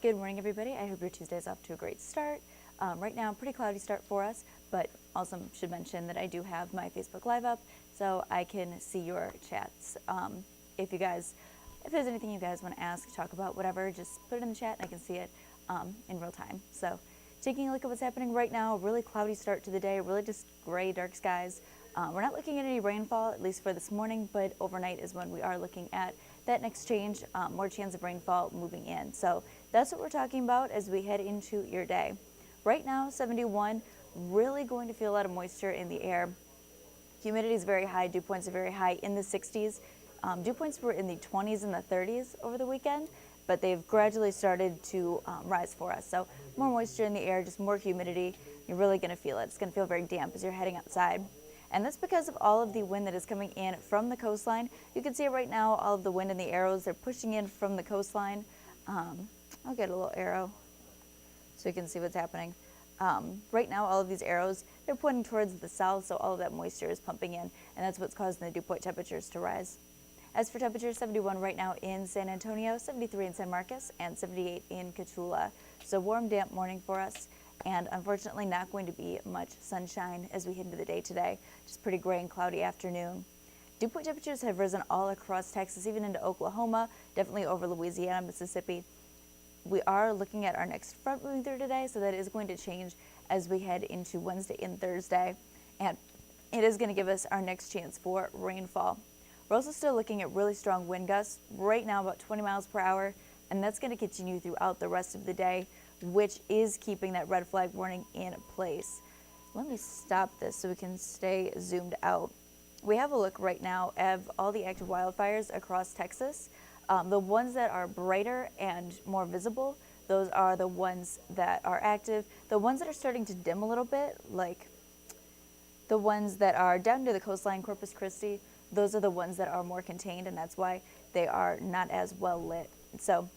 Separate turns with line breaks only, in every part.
Good morning, everybody. I hope your Tuesday is off to a great start. Right now, pretty cloudy start for us, but also should mention that I do have my Facebook Live up, so I can see your chats. If there's anything you guys want to ask, talk about, whatever, just put it in the chat and I can see it in real time. So taking a look at what's happening right now, a really cloudy start to the day, really just gray, dark skies. We're not looking at any rainfall, at least for this morning, but overnight is when we are looking at that next change, more chance of rainfall moving in. So that's what we're talking about as we head into your day. Right now, 71, really going to feel a lot of moisture in the air. Humidity is very high, dew points are very high in the 60s. Dew points were in the 20s and the 30s over the weekend, but they've gradually started to rise for us. So more moisture in the air, just more humidity. You're really going to feel it. It's going to feel very damp as you're heading outside. And that's because of all of the wind that is coming in from the coastline. You can see it right now, all of the wind and the arrows, they're pushing in from the coastline. I'll get a little arrow so you can see what's happening. Right now, all of these arrows, they're pointing towards the south, so all of that moisture is pumping in, and that's what's causing the dew point temperatures to rise. As for temperatures, 71 right now in San Antonio, 73 in San Marcos, and 78 in Cotulla. So warm, damp morning for us, and unfortunately not going to be much sunshine as we head into the day today. Just pretty gray and cloudy afternoon. Dew point temperatures have risen all across Texas, even into Oklahoma, definitely over Louisiana, Mississippi. We are looking at our next front moving through today, so that is going to change as we head into Wednesday and Thursday. And it is going to give us our next chance for rainfall. We're also still looking at really strong wind gusts, right now about 20 miles per hour, and that's going to continue throughout the rest of the day, which is keeping that red flag warning in place. Let me stop this so we can stay zoomed out. We have a look right now at all the active wildfires across Texas. The ones that are brighter and more visible, those are the ones that are active. The ones that are starting to dim a little bit, like the ones that are down to the coastline, Corpus Christi, those are the ones that are more contained, and that's why they are not as well lit. So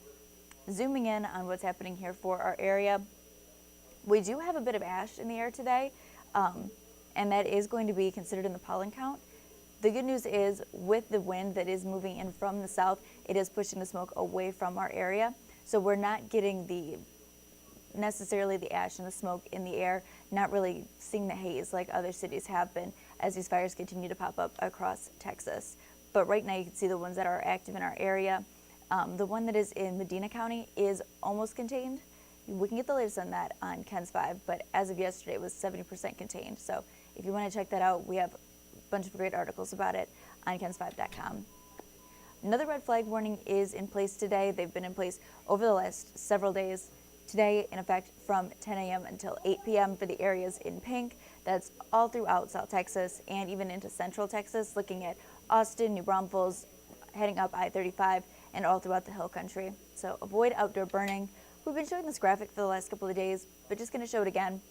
zooming in on what's happening here for our area, we do have a bit of ash in the air today, and that is going to be considered in the pollen count. The good news is, with the wind that is moving in from the south, it is pushing the smoke away from our area. So we're not getting necessarily the ash and the smoke in the air, not really seeing the haze like other cities have been as these fires continue to pop up across Texas. But right now you can see the ones that are active in our area. The one that is in Medina County is almost contained. We can get the latest on that on KENS 5, but as of yesterday it was 70% contained. So if you want to check that out, we have bunch of great articles about it on kens5.com. Another red flag warning is in place today. They've been in place over the last several days. Today, in effect, from 10 a.m. until 8 p.m. for the areas in pink. That's all throughout South Texas and even into Central Texas, looking at Austin, New Braunfels, heading up I-35, and all throughout the hill country. So avoid outdoor burning. We've been showing this graphic for the last couple of days, but just going to show it again.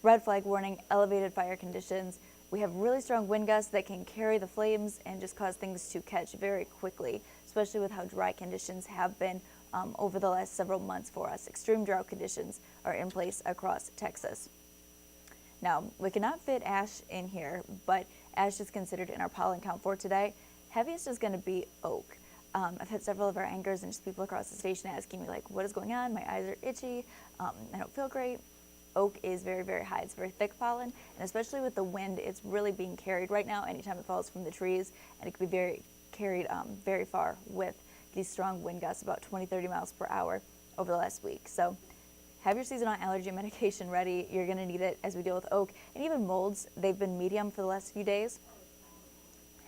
Red flag warning, elevated fire conditions. We have really strong wind gusts that can carry the flames and just cause things to catch very quickly, especially with how dry conditions have been over the last several months for us. Extreme drought conditions are in place across Texas. Now, we cannot fit ash in here, but ash is considered in our pollen count for today. Heaviest is going to be oak. I've had several of our anchors and just people across the station asking me, like, what is going on? My eyes are itchy. I don't feel great. Oak is very, very high. It's very thick pollen, and especially with the wind, it's really being carried right now anytime it falls from the trees, and it can be carried very far with these strong wind gusts, about 20-30 miles per hour over the last week. So have your seasonal allergy medication ready. You're going to need it as we deal with oak. And even molds, they've been medium for the last few days.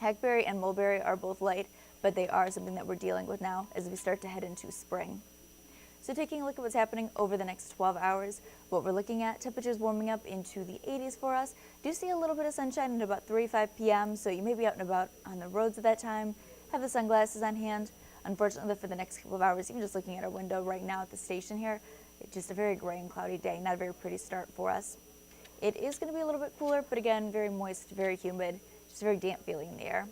Hackberry and mulberry are both light, but they are something that we're dealing with now as we start to head into spring. So taking a look at what's happening over the next 12 hours, what we're looking at, temperatures warming up into the 80s for us. Do see a little bit of sunshine at about 3-5 p.m., so you may be out and about on the roads at that time. Have the sunglasses on hand. Unfortunately, for the next couple of hours, even just looking at our window right now at the station here, it's just a very gray and cloudy day, not a very pretty start for us. It is going to be a little bit cooler, but again, very moist, very humid, just a very damp feeling in the air.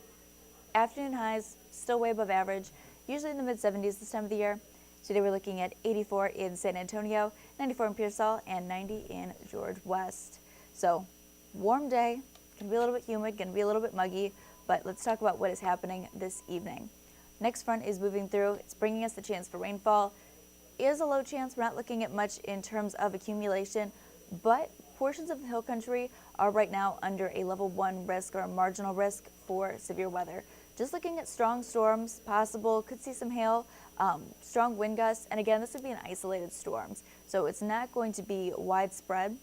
Afternoon highs, still way above average, usually in the mid-70s this time of the year. Today we're looking at 84 in San Antonio, 94 in Pearsall, and 90 in George West. So, warm day, going to be a little bit humid, going to be a little bit muggy, but let's talk about what is happening this evening. Next front is moving through. It's bringing us the chance for rainfall. Is a low chance. We're not looking at much in terms of accumulation, but portions of the hill country are right now under a level 1 risk or a marginal risk for severe weather. Just looking at strong storms possible, could see some hail, strong wind gusts, and again, this would be an isolated storms. So it's not going to be widespread,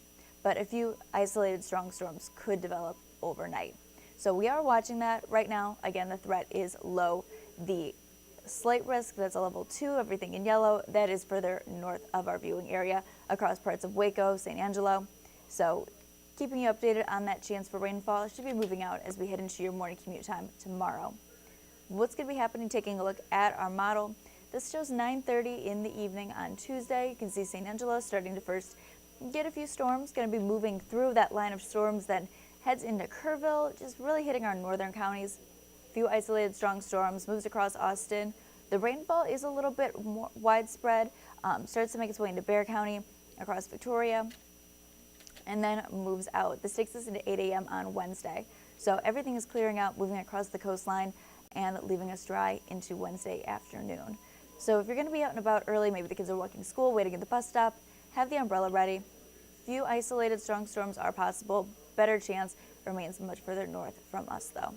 but a few isolated strong storms could develop overnight. So we are watching that right now. Again, the threat is low. The slight risk, that's a level 2, everything in yellow, that is further north of our viewing area across parts of Waco, St. Angelo. So keeping you updated on that chance for rainfall. It should be moving out as we head into your morning commute time tomorrow. What's going to be happening, taking a look at our model. This shows 9:30 in the evening on Tuesday. You can see St. Angelo starting to first get a few storms, going to be moving through that line of storms, then heads into Kerrville, just really hitting our northern counties. Few isolated strong storms, moves across Austin. The rainfall is a little bit more widespread, starts to make its way into Bexar County, across Victoria, and then moves out. This takes us into 8 a.m. on Wednesday. So everything is clearing out, moving across the coastline, and leaving us dry into Wednesday afternoon. So if you're going to be out and about early, maybe the kids are walking to school, waiting at the bus stop, have the umbrella ready. Few isolated strong storms are possible. Better chance remains much further north from us, though.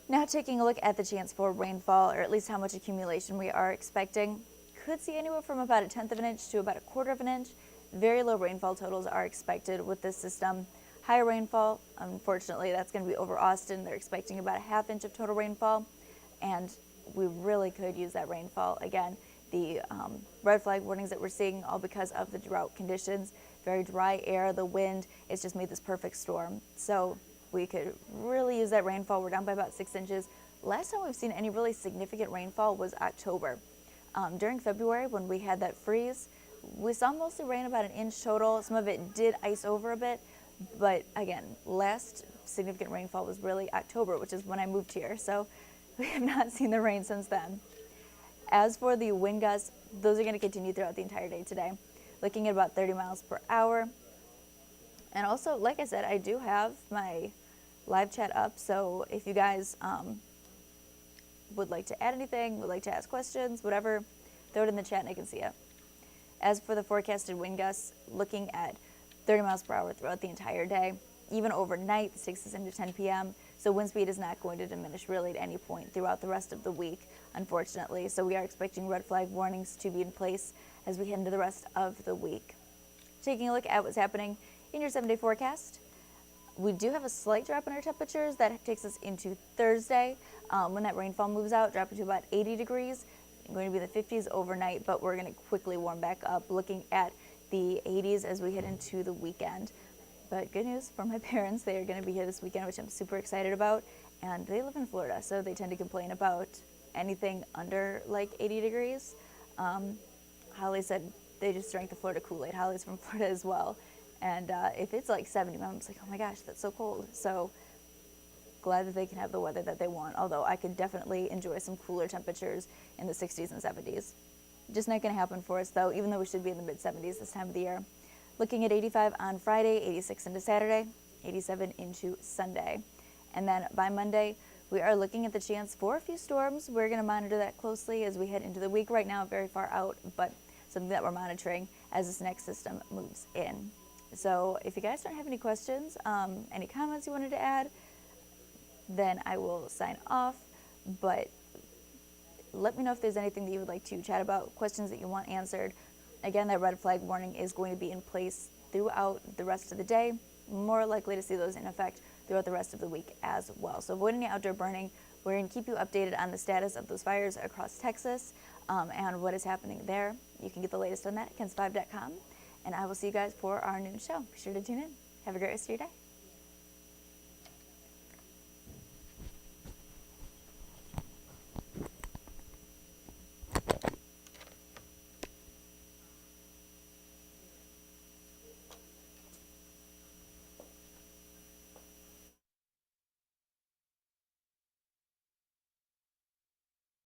Now taking a look at the chance for rainfall, or at least how much accumulation we are expecting. Could see anywhere from about 1/10 of an inch to about 1/4 of an inch. Very low rainfall totals are expected with this system. Higher rainfall, unfortunately, that's going to be over Austin. They're expecting about 1/2 inch of total rainfall, and we really could use that rainfall. Again, the red flag warnings that we're seeing, all because of the drought conditions. Very dry air, the wind, it's just made this perfect storm. So we could really use that rainfall. We're down by about 6 inches. Last time we've seen any really significant rainfall was October. During February, when we had that freeze, we saw mostly rain, about 1 inch total. Some of it did ice over a bit, but again, last significant rainfall was really October, which is when I moved here. So we have not seen the rain since then. As for the wind gusts, those are going to continue throughout the entire day today, looking at about 30 miles per hour. And also, like I said, I do have my live chat up, so if you guys would like to add anything, would like to ask questions, whatever, throw it in the chat and I can see it. As for the forecasted wind gusts, looking at 30 miles per hour throughout the entire day, even overnight, this takes us into 10 p.m., so wind speed is not going to diminish really at any point throughout the rest of the week, unfortunately. So we are expecting red flag warnings to be in place as we head into the rest of the week. Taking a look at what's happening in your 7-day forecast, we do have a slight drop in our temperatures. That takes us into Thursday. When that rainfall moves out, dropping to about 80 degrees. Going to be the 50s overnight, but we're going to quickly warm back up, looking at the 80s as we head into the weekend. But good news for my parents, they are going to be here this weekend, which I'm super excited about. And they live in Florida, so they tend to complain about anything under like 80 degrees. Holly said they just drank the Florida Kool-Aid. Holly's from Florida as well. And if it's like 70, Mom's like, oh my gosh, that's so cold. So glad that they can have the weather that they want, although I could definitely enjoy some cooler temperatures in the 60s and 70s. Just not going to happen for us, though, even though we should be in the mid-70s this time of the year. Looking at 85 on Friday, 86 into Saturday, 87 into Sunday. And then by Monday, we are looking at the chance for a few storms. We're going to monitor that closely as we head into the week. Right now, very far out, but something that we're monitoring as this next system moves in. So if you guys don't have any questions, any comments you wanted to add, then I will sign off. But let me know if there's anything that you would like to chat about, questions that you want answered. Again, that red flag warning is going to be in place throughout the rest of the day. More likely to see those in effect throughout the rest of the week as well. So avoid any outdoor burning. We're going to keep you updated on the status of those fires across Texas and what is happening there. You can get the latest on that at KENS5.com. And I will see you guys for our noon show. Be sure to tune in. Have a great rest of your day.